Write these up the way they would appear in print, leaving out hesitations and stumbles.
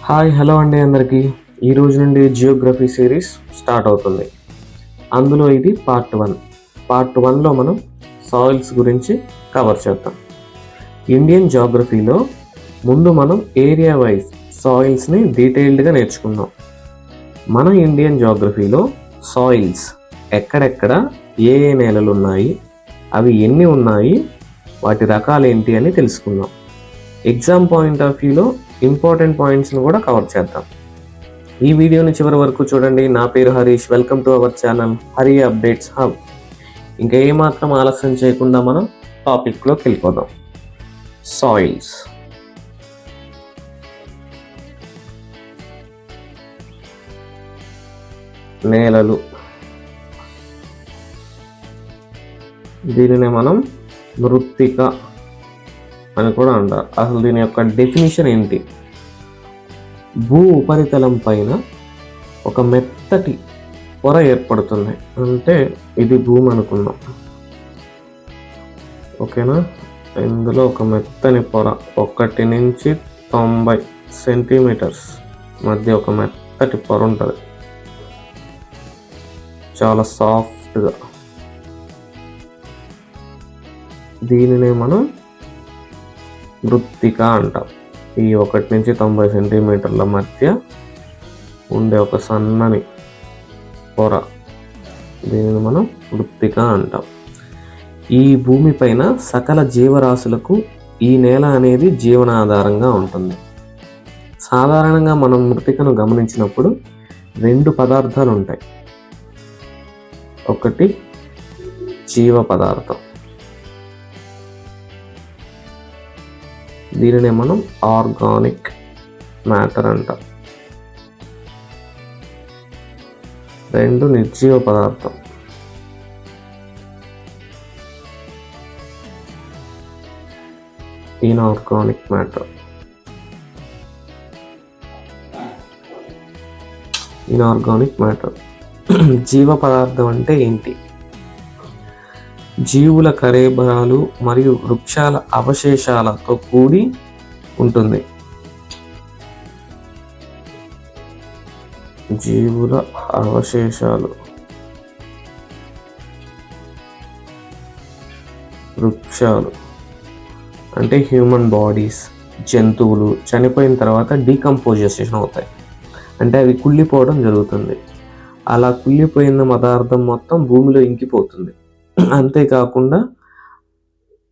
Hi hello అండి అందరికీ. ఈ రోజు నుండి జియోగ్రఫీ సిరీస్ స్టార్ట్ అవుతుంది. అందులో ఇది పార్ట్ వన్లో మనం సాయిల్స్ గురించి కవర్ చేద్దాం. ఇండియన్ జియోగ్రఫీలో ముందు మనం ఏరియా వైజ్ సాయిల్స్ని డీటెయిల్డ్గా నేర్చుకుందాం. మన ఇండియన్ జియోగ్రఫీలో సాయిల్స్ ఎక్కడెక్కడ ఏ ఏ నేలలు ఉన్నాయి, అవి ఎన్ని ఉన్నాయి, వాటి రకాలు ఏంటి అని తెలుసుకుందాం. ఎగ్జామ్ పాయింట్ ఆఫ్ వ్యూలో ఇంపార్టెంట్ పాయింట్స్ని కూడా కవర్ చేద్దాం. ఈ వీడియోని చివరి వరకు చూడండి. నా పేరు Harish. Welcome to our channel Hari updates hub. ఇంకా ఏమాత్రం ఆలస్యం చేయకుండా మనం టాపిక్లోకి వెళ్ళిపోదాం. సాయిల్స్. నేలలు. దీనినే మనం మృత్తిక అని కూడా అంటారు. అసలు దీని యొక్క డెఫినిషన్ ఏంటి? భూ ఉపరితలం పైన ఒక మెత్తటి పొర ఏర్పడుతుంది. అంటే ఇది భూమి అనుకుందాం, ఓకేనా? ఇందులో ఒక మెత్తని పొర 1 నుంచి 90 సెంటీమీటర్స్ మధ్య ఒక మెత్తటి పొర ఉంటుంది, చాలా సాఫ్ట్గా. దీనినే మనం మృత్తిక అంటాం. ఈ 1 నుంచి 90 సెంటీమీటర్ల మధ్య ఉండే ఒక సన్నని పొర, దీనిని మనం మృత్తిక అంటాం. ఈ భూమిపైన సకల జీవరాశులకు ఈ నేల అనేది జీవనాధారంగా ఉంటుంది. సాధారణంగా మనం మృత్తికను గమనించినప్పుడు 2 పదార్థాలు ఉంటాయి. ఒకటి జీవ పదార్థం, దీనినే మనం ఆర్గానిక్ మ్యాటర్ అంటాం. 2 నిర్జీవ పదార్థం, ఇన్ఆర్గానిక్ మ్యాటర్. Inorganic matter. జీవ పదార్థం అంటే ఏంటి? జీవుల కళేబరాలు మరియు వృక్షాల అవశేషాలతో కూడి ఉంటుంది. జీవుల అవశేషాలు, వృక్షాలు అంటే హ్యూమన్ బాడీస్. జంతువులు చనిపోయిన తర్వాత డీకంపోజిషన్ అవుతాయి, అంటే అవి కుళ్ళిపోవడం జరుగుతుంది. అలా కుళ్ళిపోయిన పదార్థం మొత్తం భూమిలో ఇంకిపోతుంది. అంతేకాకుండా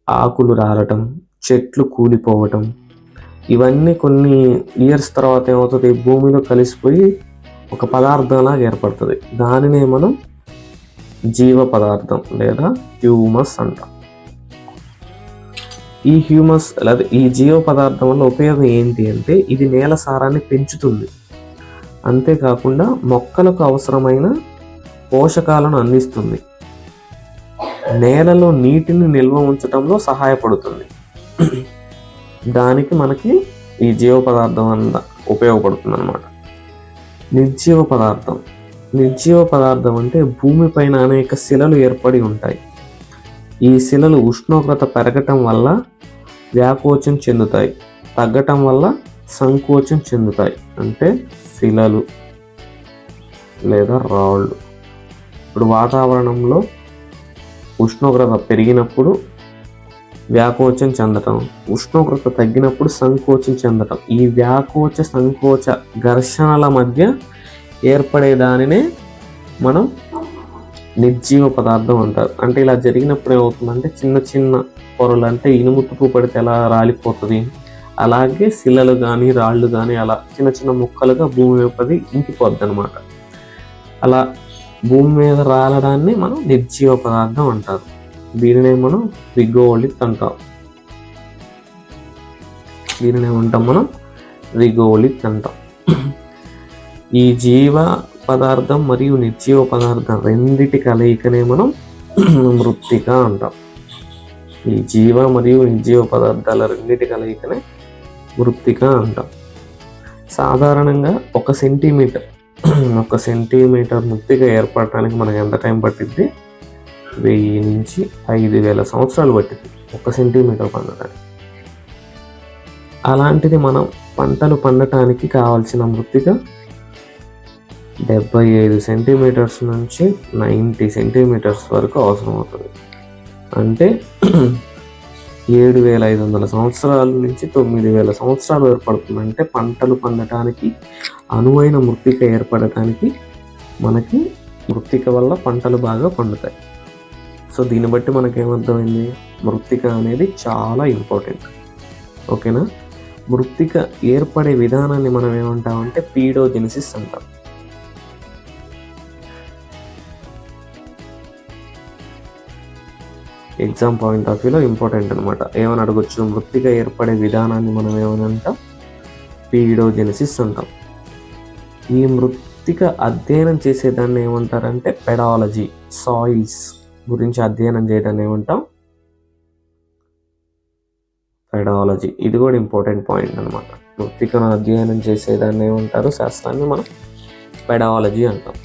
ఆకులు రాలటం, చెట్లు కూలిపోవటం, ఇవన్నీ కొన్ని ఇయర్స్ తర్వాత ఏమవుతుంది, భూమిలో కలిసిపోయి ఒక పదార్థంలాగా ఏర్పడుతుంది. దానినే మనం జీవ పదార్థం లేదా హ్యూమస్ అంటాం. ఈ హ్యూమస్ లేదా ఈ జీవ పదార్థం వల్ల ఉపయోగం ఏంటి అంటే, ఇది నేల సారాన్ని పెంచుతుంది. అంతేకాకుండా మొక్కలకు అవసరమైన పోషకాలను అందిస్తుంది. నేలలో నీటిని నిల్వ ఉంచడంలో సహాయపడుతుంది. దానికి మనకి ఈ జీవ పదార్థం ఉపయోగపడుతుంది అన్నమాట. నిర్జీవ పదార్థం. నిర్జీవ పదార్థం అంటే భూమిపైన అనేక శిలలు ఏర్పడి ఉంటాయి. ఈ శిలలు ఉష్ణోగ్రత పెరగటం వల్ల వ్యాకోచం చెందుతాయి, తగ్గటం వల్ల సంకోచం చెందుతాయి. అంటే శిలలు లేదా రాళ్ళు. ఇప్పుడు వాతావరణంలో ఉష్ణోగ్రత పెరిగినప్పుడు వ్యాకోచం చెందటం, ఉష్ణోగ్రత తగ్గినప్పుడు సంకోచం చెందటం. ఈ వ్యాకోచ సంకోచ ఘర్షణల మధ్య ఏర్పడే దానినే మనం నిర్జీవ పదార్థం అంటారు. అంటే ఇలా జరిగినప్పుడు ఏమవుతుందంటే, చిన్న చిన్న పొరలు, అంటే ఇనుము తుప్పు పడితే ఎలా రాలిపోతుంది, అలాగే శిలలు కానీ రాళ్ళు కానీ అలా చిన్న చిన్న ముక్కలుగా భూమి వైపుది ఇంకిపోద్ది అనమాట. అలా భూమి మీద రాలడాన్ని మనం నిర్జీవ పదార్థం అంటారు. దీనినే మనం రిగోలిత్ అంటాం. మనం రిగోలిత్ అంటాం. ఈ జీవ పదార్థం మరియు నిర్జీవ పదార్థం రెండిటి కలయికనే మనం మృత్తిక అంటాం. ఈ జీవ మరియు నిర్జీవ పదార్థాల రెండిటి కలయికనే మృత్తిక అంటాం. సాధారణంగా 1 సెంటీమీటర్ మృత్తిక ఏర్పడటానికి మనకు ఎంత టైం పట్టిద్ది? 1000 నుంచి 5000 సంవత్సరాలు పట్టింది 1 సెంటీమీటర్ పొందడానికి. అలాంటిది మనం పంటలు పండటానికి కావాల్సిన మృత్తిక 75 సెంటీమీటర్స్ నుంచి 90 సెంటీమీటర్స్ వరకు అవసరం అవుతుంది. అంటే 7,500 సంవత్సరాల నుంచి 9,000 సంవత్సరాలు ఏర్పడుతుందంటే పంటలు పండటానికి అనువైన మృత్తిక ఏర్పడటానికి మనకి మృత్తిక వల్ల పంటలు బాగా పండుతాయి. సో దీన్ని బట్టి మనకేమర్థమైంది, మృత్తిక అనేది చాలా ఇంపార్టెంట్. ఓకేనా. మృత్తిక ఏర్పడే విధానాన్ని మనం ఏమంటామంటే పీడోజెనిసిస్ అంటాం. ఎగ్జామ్ పాయింట్ ఆఫ్ వ్యూలో ఇంపార్టెంట్ అనమాట. ఏమని అడగొచ్చు, మృత్తిక ఏర్పడే విధానాన్ని మనం ఏమని అంటాం, పీడోజెనిసిస్ అంటాం. ఈ మృత్తిక అధ్యయనం చేసేదాన్ని ఏమంటారంటే పెడాలజీ. సాయిల్స్ గురించి అధ్యయనం చేయడాన్ని ఏమంటాం, పెడాలజీ. ఇది కూడా ఇంపార్టెంట్ పాయింట్ అనమాట. మృత్తికను అధ్యయనం చేసేదాన్ని ఏమంటారు, శాస్త్రాన్ని మనం పెడాలజీ అంటాం.